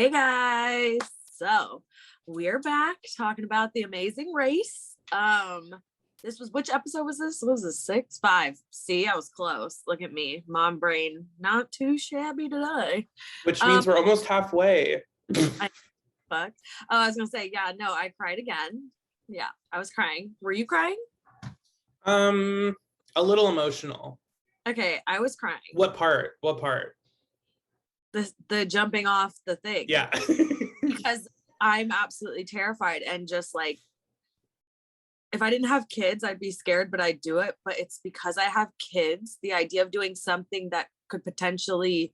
Hey guys, so we're back talking about The Amazing Race. This was, which episode was this? Was it 6? 5? See, I was close. Look at me, mom brain, not too shabby today. Which means we're almost halfway. I was gonna say, yeah, no, I cried again. Yeah, I was crying. Were you crying? A little emotional. Okay, I was crying. What part? The jumping off the thing. Yeah. Because I'm absolutely terrified, and just like, if I didn't have kids, I'd be scared, but I'd do it. But it's because I have kids, the idea of doing something that could potentially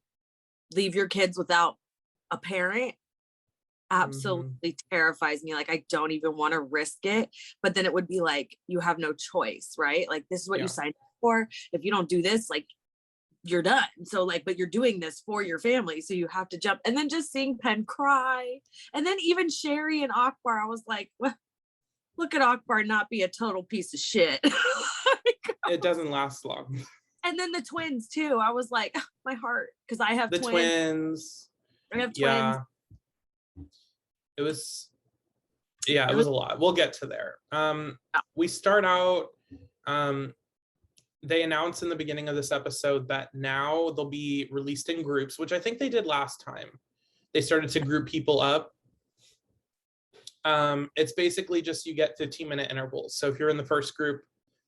leave your kids without a parent absolutely terrifies me. Like, I don't even want to risk it. But then it would be like, you have no choice, right? Like, this is what you signed up for. If you don't do this, like, you're done. So like, but you're doing this for your family, so you have to jump. And then just seeing Penn cry, and then even Sherry and Akbar, I was like, well, look at Akbar not be a total piece of shit. It doesn't last long. And then the twins too, I was like, my heart, because I have twins. I have twins. Yeah, it was a lot. We'll get to there. We start out, they announced in the beginning of this episode that now they'll be released in groups, which I think they did last time. They started to group people up. It's basically just, you get 15-minute intervals. So if you're in the first group,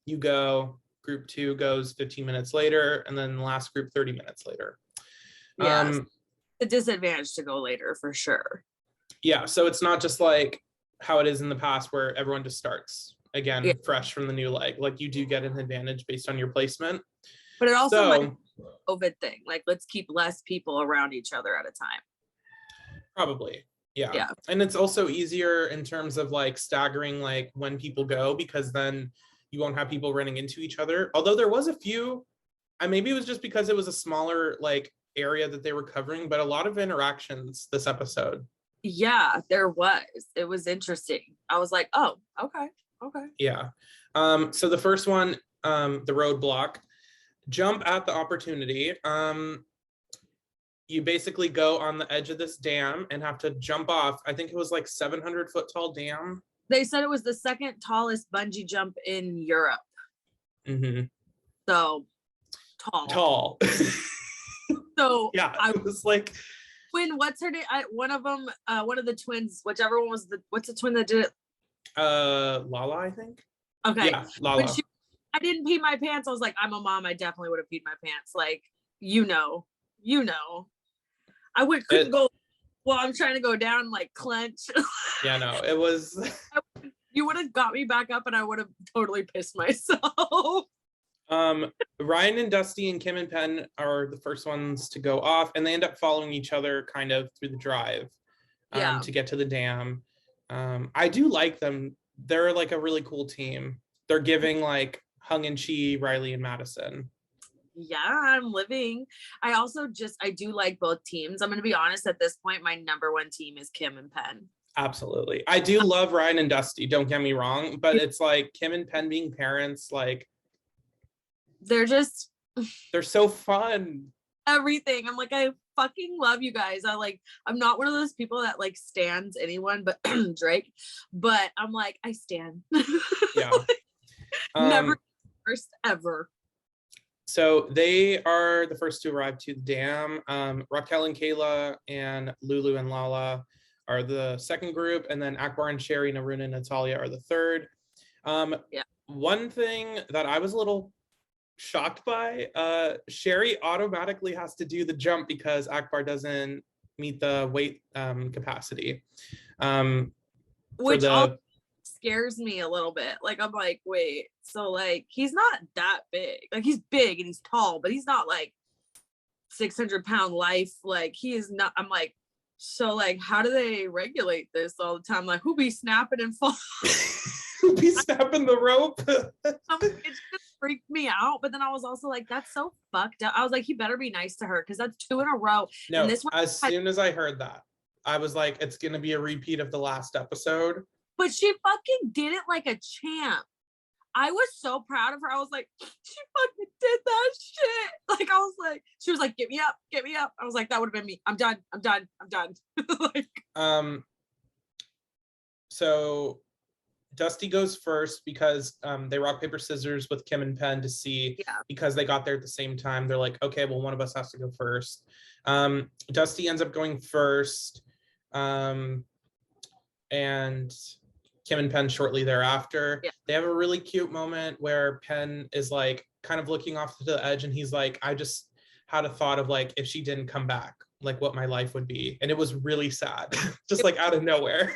you go, group 2 goes 15 minutes later, and then the last group 30 minutes later. Yeah, a disadvantage to go later for sure. Yeah, so it's not just like how it is in the past where everyone just starts again fresh from the new leg. Like, you do get an advantage based on your placement. But it also might be a COVID thing. Like, let's keep less people around each other at a time. Probably. Yeah. And it's also easier in terms of like staggering like when people go, because then you won't have people running into each other. Although there was a few, and maybe it was just because it was a smaller like area that they were covering, but a lot of interactions this episode. Yeah, there was. It was interesting. I was like, oh, okay. Yeah. So the first one, the roadblock, jump at the opportunity. You basically go on the edge of this dam and have to jump off. I think it was like 700-foot tall dam. They said it was the second tallest bungee jump in Europe. So tall. So yeah, I was like, when what's her name? One of them, one of the twins, whichever one was what's the twin that did it? Lala, I think. Okay. Yeah, Lala. I didn't pee my pants. I was like, I'm a mom. I definitely would have peed my pants. Like, you know. I couldn't go while I'm trying to go down, like clench. Yeah, no, it was. You would have got me back up, and I would have totally pissed myself. Ryan and Dusty and Kim and Penn are the first ones to go off, and they end up following each other kind of through the drive to get to the dam. I do like them. They're like a really cool team. They're giving like Hung and Chi, Riley and Madison. Yeah, I'm living. I do like both teams. I'm going to be honest, at this point, my number one team is Kim and Penn. Absolutely. I do love Ryan and Dusty, don't get me wrong, but it's like Kim and Penn being parents, like, they're so fun. Everything. I'm like, I fucking love you guys. I'm not one of those people that like stands anyone but Drake, but I'm like, I stan. Yeah. Never first ever. So they are the first to arrive to the dam. Raquel and Kayla and Lulu and Lala are the second group, and then Akbar and Sherry, Naruna and Natalia are the third. One thing that I was a little shocked by, Sherry automatically has to do the jump because Akbar doesn't meet the weight capacity. Which scares me a little bit. Like, I'm like, wait, so like, he's not that big. Like, he's big and he's tall, but he's not like 600-pound life. Like, he is not. I'm like, so like, how do they regulate this all the time? Like, who be snapping and fall? Who be snapping the rope? It just freaked me out. But then I was also like, that's so fucked up. I was like, he better be nice to her, because that's 2 in a row. No, and this one, as soon as I heard that, I was like, it's gonna be a repeat of the last episode. But she fucking did it like a champ. I was so proud of her. I was like, she fucking did that shit. Like, I was Like she was like, get me up, get me up. I was like, that would have been me. I'm done. I'm done. I'm done. Like, so Dusty goes first because they rock, paper, scissors with Kim and Penn to see, yeah. because they got there at the same time. They're like, okay, well, one of us has to go first. Dusty ends up going first. And Kim and Penn shortly thereafter. Yeah. They have a really cute moment where Penn is like kind of looking off to the edge and he's like, I just had a thought of like, if she didn't come back, like what my life would be. And it was really sad, just like out of nowhere.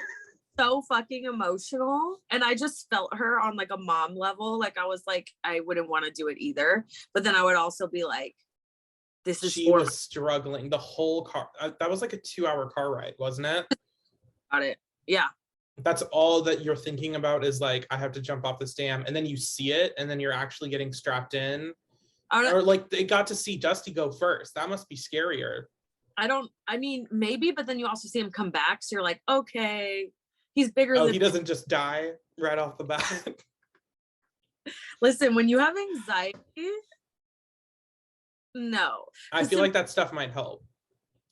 So fucking emotional. And I just felt her on like a mom level. Like I was like, I wouldn't want to do it either. But then I would also be like, this is she was struggling the whole car. That was like a 2-hour car ride, wasn't it? Got it. Yeah. That's all that you're thinking about is like, I have to jump off this dam, and then you see it, and then you're actually getting strapped in. Or like they got to see Dusty go first. That must be scarier. I mean, maybe, but then you also see him come back. So you're like, okay, he's bigger than he doesn't just die right off the bat. Listen, when you have anxiety, no. I feel like that stuff might help.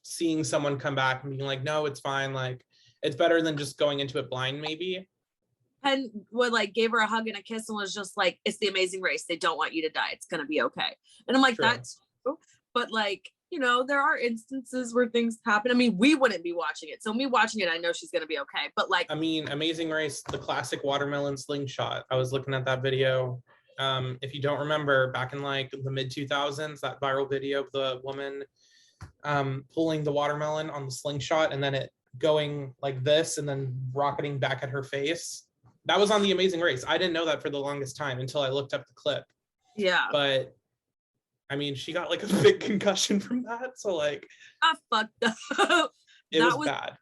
Seeing someone come back and being like, no, it's fine. Like, it's better than just going into it blind, maybe. Penn would like gave her a hug and a kiss and was just like, it's the Amazing Race. They don't want you to die. It's gonna be okay. And I'm like, True. That's true. But like, you know, there are instances where things happen. I mean, we wouldn't be watching it. So me watching it, I know she's gonna be okay. But like, I mean, Amazing Race, the classic watermelon slingshot. I was looking at that video. If you don't remember, back in like the mid 2000s, that viral video of the woman pulling the watermelon on the slingshot and then it going like this and then rocketing back at her face. That was on the Amazing Race. I didn't know that for the longest time until I looked up the clip. Yeah. But I mean, she got like a big concussion from that. So like, I fucked up. It was bad.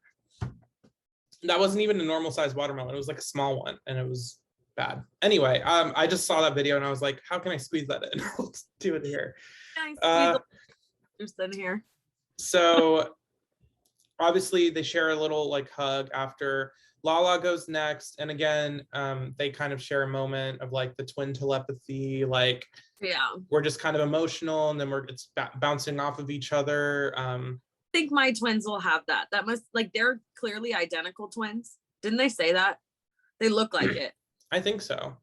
That wasn't even a normal size watermelon. It was like a small one and it was bad. Anyway, I just saw that video and I was like, how can I squeeze that in? Let's do it here. Just in here. So obviously they share a little like hug after. Lala goes next, and again, they kind of share a moment of like the twin telepathy, like we're just kind of emotional, and then it's bouncing off of each other. I think my twins will have that. That must like they're clearly identical twins. Didn't they say that? They look like it. I think so.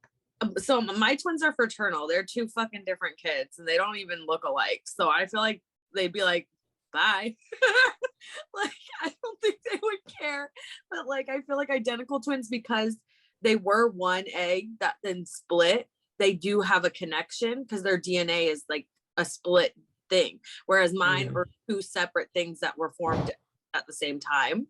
So my twins are fraternal. They're two fucking different kids, and they don't even look alike. So I feel like they'd be like, bye. Like I don't think they would care, but like I feel like identical twins, because they were one egg that then split, they do have a connection because their DNA is like a split thing, whereas mine are two separate things that were formed at the same time.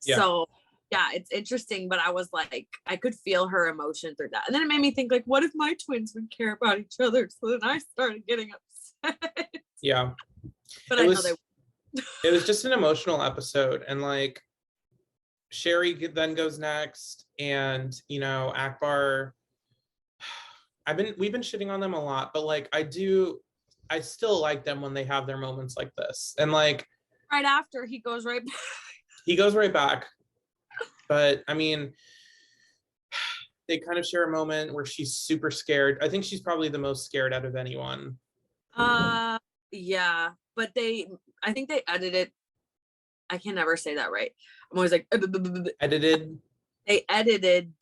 So yeah, it's interesting, but I was like, I could feel her emotion through that, and then it made me think like, what if my twins would care about each other? So then I started getting upset. Yeah, but I know they it was just an emotional episode, and like Sherry then goes next, and you know, Akbar, we've been shitting on them a lot, but like I still like them when they have their moments like this, and like right after he goes right back. But I mean, they kind of share a moment where she's super scared. I think she's probably the most scared out of anyone. Yeah, but I think they edited. I can never say that right. I'm always like edited. They edited.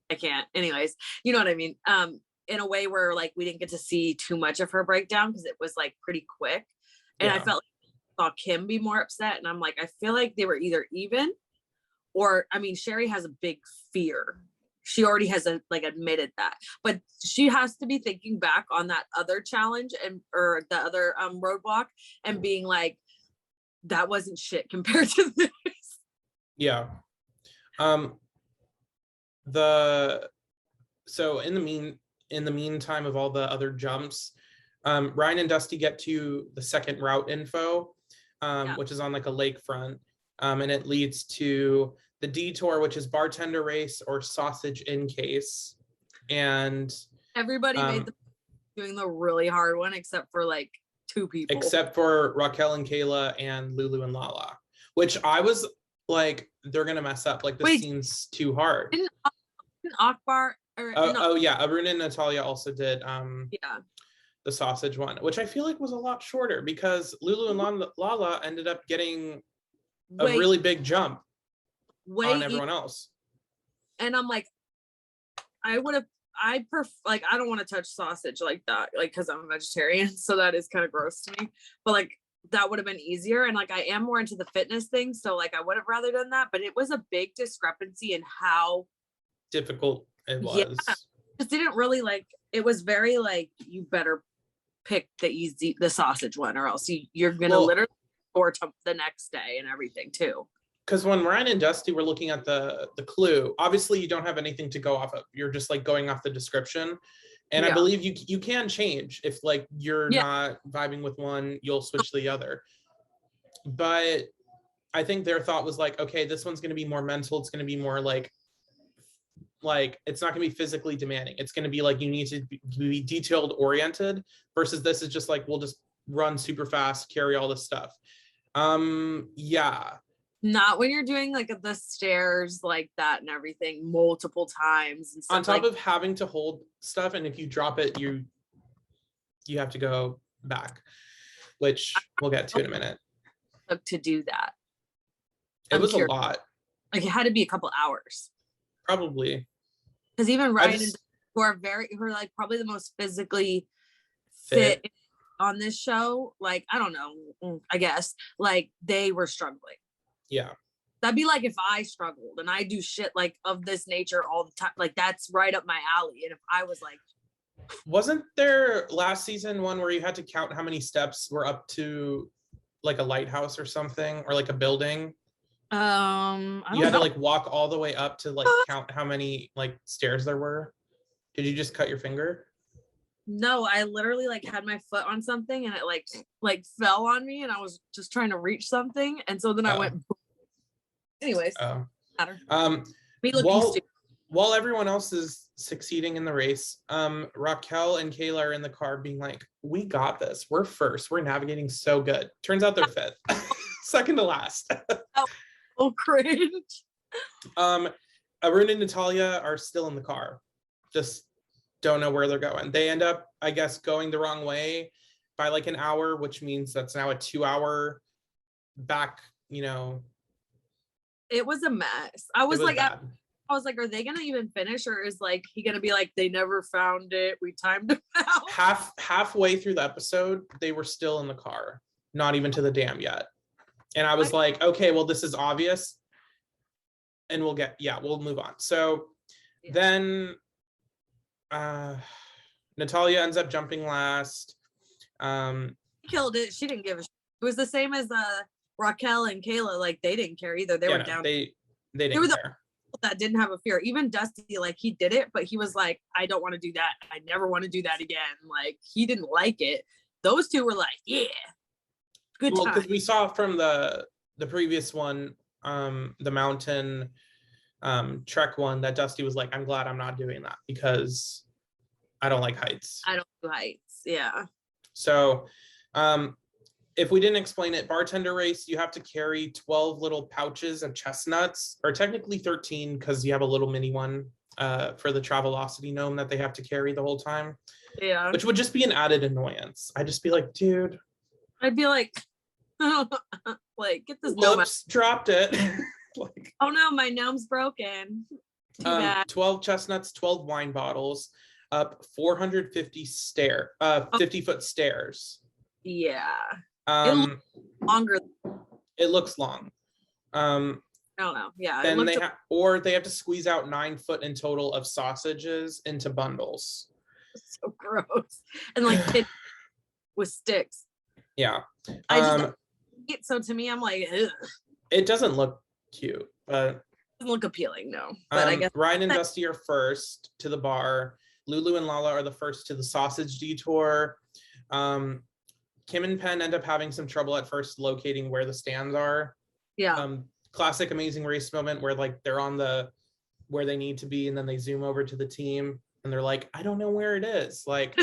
I can't. Anyways, you know what I mean. In a way where like we didn't get to see too much of her breakdown because it was like pretty quick, and I felt like I saw Kim be more upset, and I'm like, I feel like they were either even, or I mean, Sherry has a big fear. She already has admitted that, but she has to be thinking back on that other challenge or the other roadblock and being like, that wasn't shit compared to this. Yeah. So in the meantime of all the other jumps, Ryan and Dusty get to the second route info, which is on like a lakefront, and it leads to the detour, which is bartender race or sausage in case. And everybody made doing the really hard one except for like two people. Except for Raquel and Kayla and Lulu and Lala, which I was like, they're gonna mess up. Like the scene's too hard. Didn't Akbar yeah, Aruna and Natalia also did the sausage one, which I feel like was a lot shorter because Lulu and Lala ended up getting a Way, really big jump way on everyone else. And I'm like, I would have, like, I don't want to touch sausage like that, like, because I'm a vegetarian, so that is kind of gross to me. But like, that would have been easier. And like, I am more into the fitness thing, so like, I would have rather done that. But it was a big discrepancy in how difficult it yeah, was. just didn't really like. It was very like, you better pick the sausage one, or else you're gonna literally or to the next day and everything too. Because when Ryan and Dusty were looking at the clue, obviously you don't have anything to go off of. You're just like going off the description. And I believe you can change if like you're not vibing with one, you'll switch to the other. But I think their thought was like, okay, this one's going to be more mental. It's going to be more like it's not going to be physically demanding. It's going to be like you need to be detailed oriented versus this is just like, we'll just run super fast, carry all this stuff. Yeah. Not when you're doing like the stairs like that and everything multiple times and stuff. On top of having to hold stuff, and if you drop it, you have to go back, which we'll get to in a minute. To do that. It was a lot. Like it had to be a couple hours. Probably. Because even Ryan and who are like probably the most physically fit on this show, like, I don't know, I guess, like they were struggling. Yeah. That'd be like if I struggled and I do shit like of this nature all the time. Like that's right up my alley. And if I was like, wasn't there last season one where you had to count how many steps were up to like a lighthouse or something, or like a building? You had to like walk all the way up to like count how many like stairs there were. Did you just cut your finger? No, I literally like had my foot on something and it like fell on me and I was just trying to reach something. And so then I went, anyways. While everyone else is succeeding in the race, Raquel and Kayla are in the car being like, we got this. We're first. We're navigating so good. Turns out they're fifth. Second to last. Oh, cringe. Arun and Natalia are still in the car. Just don't know where they're going. They end up, I guess, going the wrong way by like an hour, which means that's now a 2-hour back, It was a mess. I was like, are they gonna even finish, or is like he gonna be like, they never found it, we timed it out? Halfway through the episode, they were still in the car, not even to the dam yet. And I was like, okay, well, this is obvious. And we'll move on. So then Natalia ends up jumping last. Killed it. She didn't give a shit. It was the same as Raquel and Kayla. Like they didn't care either. They were down. They didn't care. That didn't have a fear. Even Dusty, like he did it, but he was like, I don't want to do that. I never want to do that again. Like he didn't like it. Those two were like, yeah, good time. Because we saw from the previous one, the mountain trek one, that Dusty was like, I'm glad I'm not doing that because I don't like heights. I don't do heights. Yeah. So if we didn't explain it, bartender race, you have to carry 12 little pouches of chestnuts, or technically 13 because you have a little mini one for the Travelocity gnome that they have to carry the whole time. Yeah. Which would just be an added annoyance. I'd just be like, dude. I'd be like, like, get this gnome out. Dropped it. Like, oh no, my gnome's broken. Too bad. 12 chestnuts, 12 wine bottles, up 450 50-foot stairs. Yeah. It looks longer. It looks long. I don't know. Yeah. Then they have to squeeze out 9 foot in total of sausages into bundles. So gross. And like kids with sticks. Yeah. So to me, I'm like, ugh. It doesn't look cute, but it doesn't look appealing, no. But I guess Ryan and Dusty are first to the bar. Lulu and Lala are the first to the sausage detour. Kim and Penn end up having some trouble at first locating where the stands are. Yeah. Classic Amazing Race moment where like they're on where they need to be, and then they zoom over to the team and they're like, I don't know where it is. Like,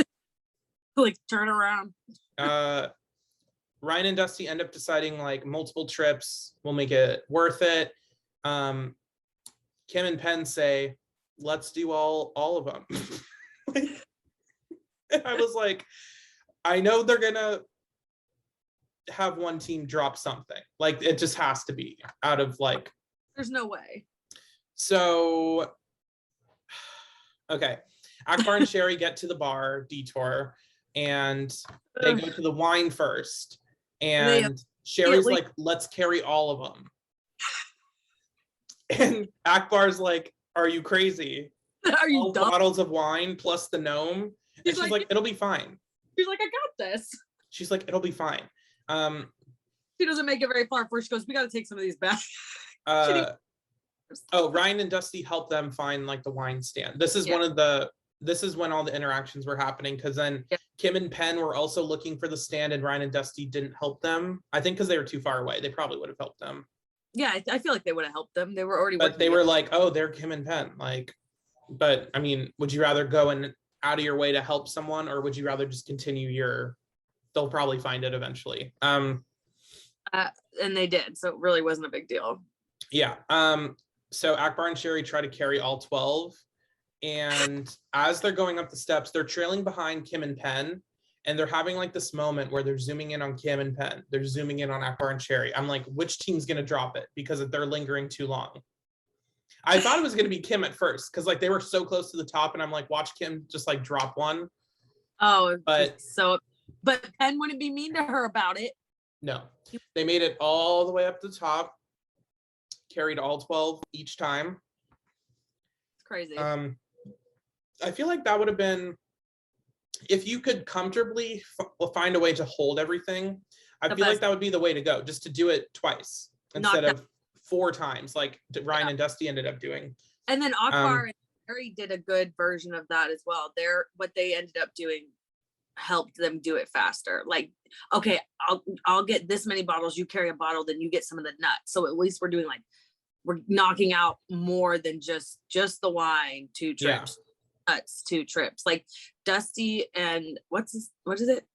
like turn around. Ryan and Dusty end up deciding like multiple trips will make it worth it. Kim and Penn say, let's do all of them. I was like, I know they're gonna have one team drop something. Like it just has to be out of like. There's no way. So, okay. Akbar and Sherry get to the bar detour and they go to the wine first. And Sherry's like, let's carry all of them. And Akbar's like, are you crazy? Are you all dumb? Bottles of wine plus the gnome. And she's like, it'll be fine. She's like, I got this. She's like, it'll be fine. She doesn't make it very far before she goes, we got to take some of these back. Ryan and Dusty help them find like the wine stand. This is this is when all the interactions were happening, because then Kim and Penn were also looking for the stand and Ryan and Dusty didn't help them. I think because they were too far away. They probably would have helped them. Yeah, I feel like they would have helped them. They were already But they were like, oh, they're Kim and Penn. Like, but I mean, would you rather go and out of your way to help someone, or would you rather just continue your, they'll probably find it eventually. And they did, so it really wasn't a big deal. Yeah. So Akbar and Sherry try to carry all 12. And as they're going up the steps, they're trailing behind Kim and Penn. And they're having like this moment where they're zooming in on Kim and Penn. They're zooming in on Akbar and Sherry. I'm like, which team's going to drop it? Because they're lingering too long. I thought it was going to be Kim at first, because like they were so close to the top. And I'm like, watch Kim just like drop one. Oh, but Penn wouldn't be mean to her about it. No, they made it all the way up to the top. Carried all 12 each time. It's crazy. I feel like that would have been, if you could comfortably find a way to hold everything, I feel like that would be the way to go, just to do it twice instead of 4 times like Ryan and Dusty ended up doing. And then Akbar and Harry did a good version of that as well. What they ended up doing helped them do it faster. Like, okay, I'll get this many bottles, you carry a bottle, then you get some of the nuts. So at least we're doing like, we're knocking out more than just the wine, 2 trips. Nuts, 2 trips. Like Dusty and what is it?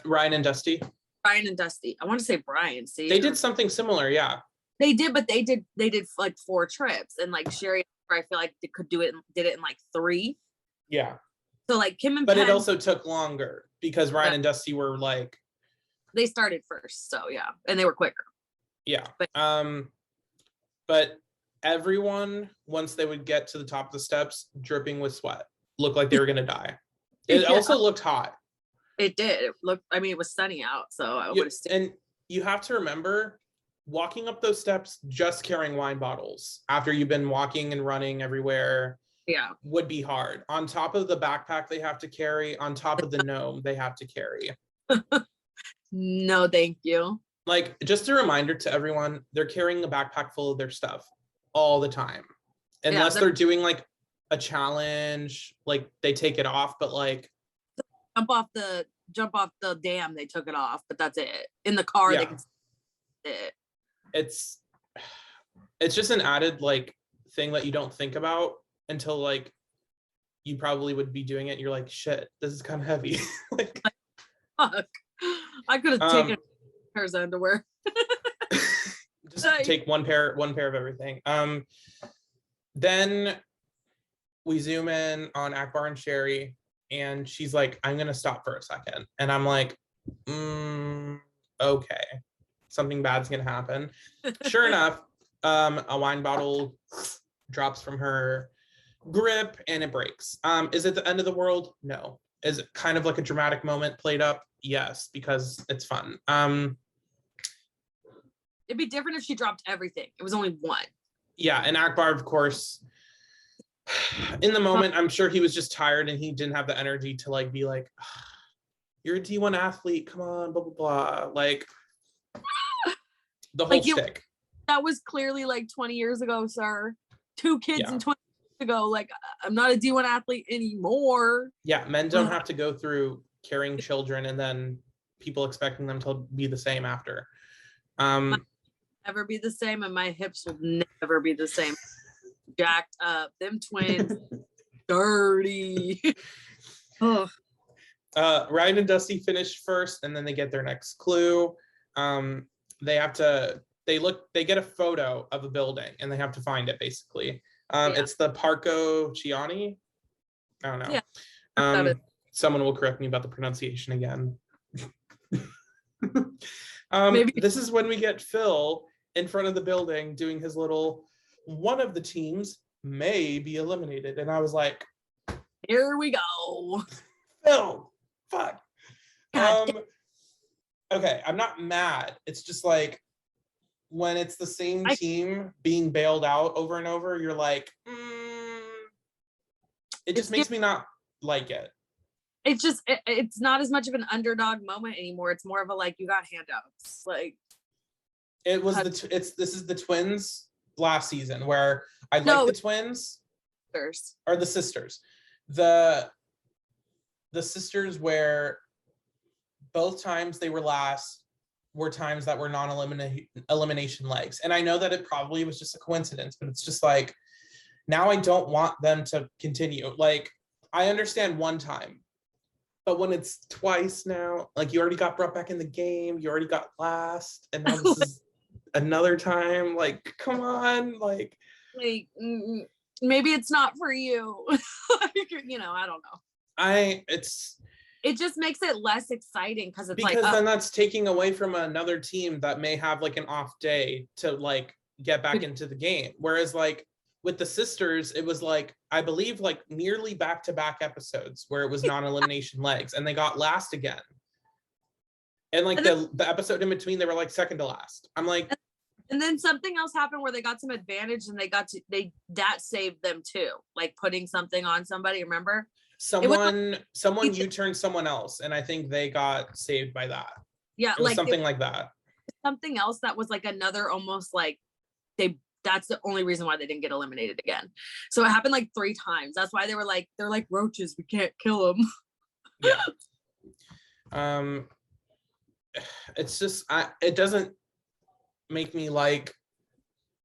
Ryan and Dusty. Brian and Dusty. I want to say Brian. See, they did something similar. Yeah, they did, but they did like 4 trips, and like Sherry, I feel like they could did it in like 3. Yeah. So like Kim and Penn, it also took longer because Ryan and Dusty were like, they started first, so yeah, and they were quicker. Yeah. But everyone, once they would get to the top of the steps, dripping with sweat, looked like they were gonna die. It also looked hot. It did. It looked, I mean, it was sunny out, so I would have stayed. And you have to remember, walking up those steps, just carrying wine bottles after you've been walking and running everywhere, would be hard. On top of the backpack they have to carry, on top of the gnome they have to carry. No, thank you. Like, just a reminder to everyone, they're carrying a backpack full of their stuff all the time. Unless they're doing like a challenge, like they take it off, but like jump off the dam, they took it off, but that's it. In the car, they can see it. It's just an added like thing that you don't think about until like you probably would be doing it. You're like, shit, this is kind of heavy. Like, fuck. I could have taken pairs of underwear. Just take one pair of everything. Then we zoom in on Akbar and Sherry, and she's like, I'm gonna stop for a second. And I'm like, okay, something bad's gonna happen. Sure enough, a wine bottle drops from her grip and it breaks. Is it the end of the world? No. Is it kind of like a dramatic moment played up? Yes, because it's fun. It'd be different if she dropped everything. It was only 1. Yeah, and Akbar, of course, in the moment, I'm sure he was just tired and he didn't have the energy to like be like, you're a D1 athlete, come on, blah, blah, blah. Like, the whole shtick. That was clearly like 20 years ago, sir. 2 kids and 20 years ago. Like, I'm not a D1 athlete anymore. Yeah, men don't have to go through carrying children and then people expecting them to be the same after. Never be the same, and my hips will never be the same. Jacked up, them twins, dirty. Oh. Ryan and Dusty finish first, and then they get their next clue. They get a photo of a building, and they have to find it. Basically, it's the Parco Chiani. I don't know. Someone will correct me about the pronunciation again. Maybe This is when we get Phil in front of the building doing his little, one of the teams may be eliminated. And I was like, here we go. Phil, fuck. God Okay, I'm not mad. It's just like when it's the same team being bailed out over and over, you're like, it just makes me not like it. It's not as much of an underdog moment anymore. It's more of a like, you got handouts. Like it was this is the twins last season where I like the twins or the sisters. The sisters where both times they were last were times that were non-elimination legs. And I know that it probably was just a coincidence, but it's just like, now I don't want them to continue. Like, I understand one time, but when it's twice now, like you already got brought back in the game, you already got last, and now this is another time. Like, come on, like maybe it's not for you. Like, you know, I don't know. It just makes it less exciting because it's because then that's taking away from another team that may have like an off day to like get back into the game. Whereas like with the sisters, it was like, I believe like nearly back-to-back episodes where it was non-elimination legs and they got last again. And like the episode in between, they were like second to last. I'm like, and then something else happened where they got some advantage and that saved them too. Like putting something on somebody, remember? Someone U-turned someone else, and I think they got saved by that. Yeah, it was like something like that. Something else that was like another almost like that's the only reason why they didn't get eliminated again. So it happened like 3 times. That's why they're like roaches. We can't kill them. Yeah. It's just it doesn't make me like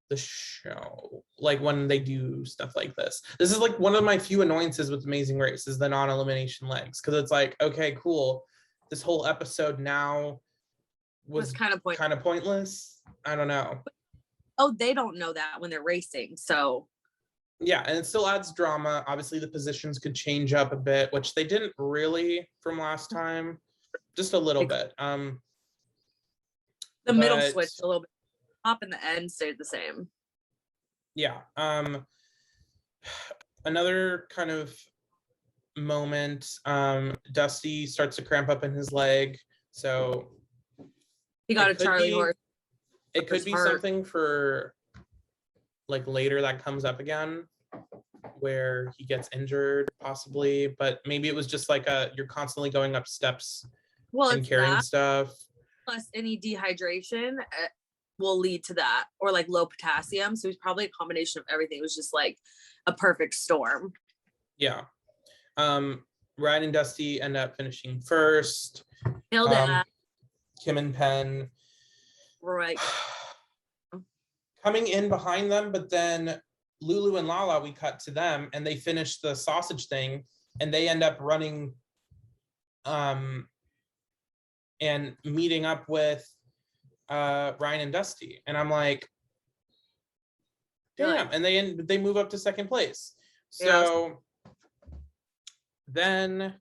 the show, like when they do stuff like this. This is like one of my few annoyances with Amazing Race is the non-elimination legs, because it's like, okay, cool, this whole episode now was kind of pointless. I don't know. Oh, they don't know that when they're racing, so yeah. And it still adds drama. Obviously the positions could change up a bit, which they didn't really from last time, just a little bit. The middle switched a little bit. Top and the end stayed the same. Yeah. Another kind of moment, Dusty starts to cramp up in his leg, so he got a Charlie horse. It could be something for like later that comes up again where he gets injured possibly, but maybe it was just like you're constantly going up steps and carrying stuff. Plus any dehydration will lead to that, or like low potassium. So it's probably a combination of everything. It was just like a perfect storm. Yeah. Ryan and Dusty end up finishing first. Kim and Penn right coming in behind them, but then Lulu and Lala, we cut to them and they finish the sausage thing and they end up running and meeting up with Ryan and Dusty, and I'm like, damn. And they move up to second place. So then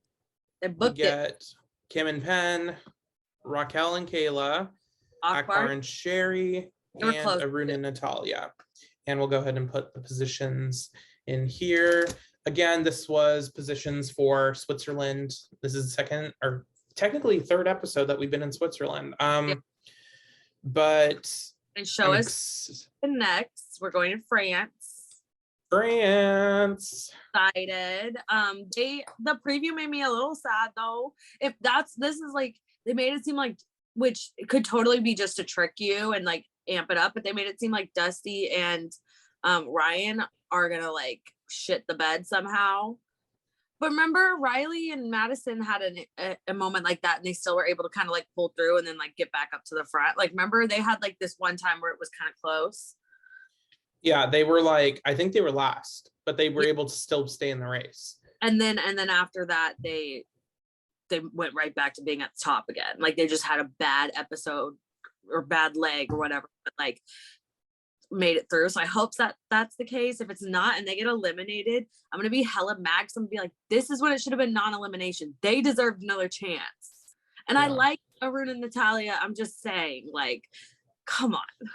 we get Kim and Penn, Raquel and Kayla, Akbar and Sherry, and Arun and Natalia. And we'll go ahead and put the positions in here. Again, this was positions for Switzerland. This is the second or technically third episode that we've been in Switzerland. But they show us next. We're going to France. Excited. The preview made me a little sad though. This is like, they made it seem like, which it could totally be just to trick you and like amp it up, but they made it seem like Dusty and Ryan are gonna like shit the bed somehow. But remember, Riley and Madison had a moment like that, and they still were able to kind of like pull through and then like get back up to the front. Like, remember they had like this one time where it was kind of close. Yeah, they were like, I think they were last, but they were able to still stay in the race. And then after that, they went right back to being at the top again. Like they just had a bad episode or bad leg or whatever. But like made it through. So I hope that that's the case. If it's not and they get eliminated, I'm gonna be hella mad. I'm gonna be like, this is when it should have been non-elimination. They deserved another chance. And I like Arun and Natalia. I'm just saying, like, come on.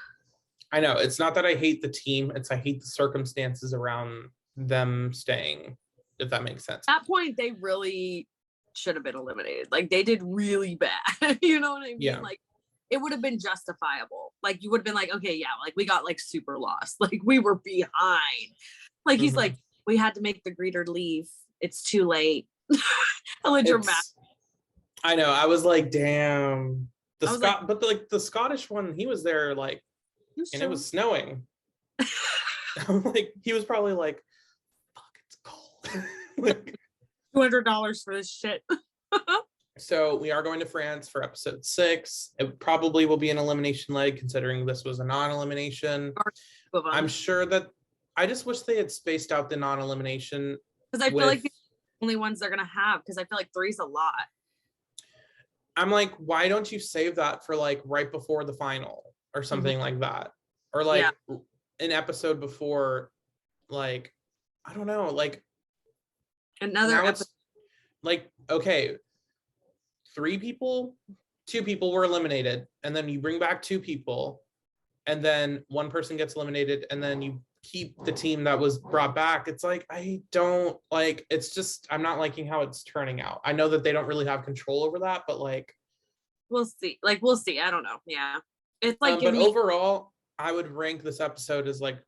I know it's not that I hate the team, it's I hate the circumstances around them staying, if that makes sense. At that point, they really should have been eliminated. Like, they did really bad. You know what I mean? Yeah. Like, it would have been justifiable. Like, you would have been like, okay, yeah, like we got like super lost. Like, we were behind. Like, he's like, we had to make the greeter leave. It's too late. Hella dramatic. I know. I was like, damn. Like, but like the Scottish one, he was there like, and it was snowing. I'm like, he was probably like, fuck, it's cold. Like, $200 for this shit. So we are going to France for episode 6. It probably will be an elimination leg, considering this was a non-elimination. I'm sure that I just wish they had spaced out the non-elimination. Because I feel like the only ones they're gonna have, because I feel like 3's a lot. I'm like, why don't you save that for like right before the final or something like that? Or like an episode before, like, I don't know, like another episode. Like, okay, 2 people were eliminated, and then you bring back 2 people, and then 1 person gets eliminated, and then you keep the team that was brought back. It's like, I don't like, it's just, I'm not liking how it's turning out. I know that they don't really have control over that, but like, we'll see. I don't know. Yeah. It's like, but overall, I would rank this episode as like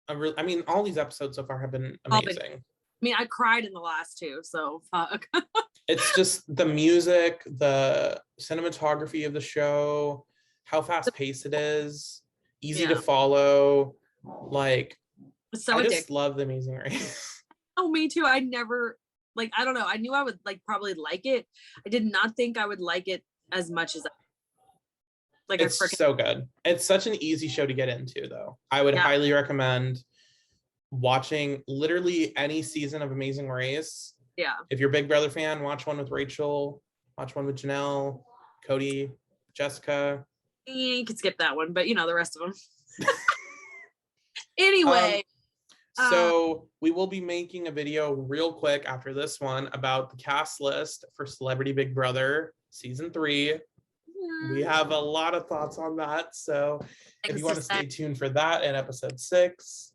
I mean, all these episodes so far have been amazing. I mean, I cried in the last 2, so fuck. It's just the music, the cinematography of the show, how fast paced it is, easy to follow. Like, so I just love The Amazing Race. Oh, me too. I never, like, I don't know. I knew I would like probably like it. I did not think I would like it as much as like, it's so good. It's such an easy show to get into, though. I would highly recommend watching literally any season of Amazing Race. Yeah. If you're a Big Brother fan, watch one with Rachel, watch one with Janelle, Cody, Jessica. You could skip that one, but you know, the rest of them. Anyway. So we will be making a video real quick after this one about the cast list for Celebrity Big Brother season 3. We have a lot of thoughts on that. So if you want to stay tuned for that in episode 6.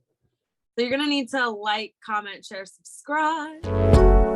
So you're going to need to like, comment, share, subscribe.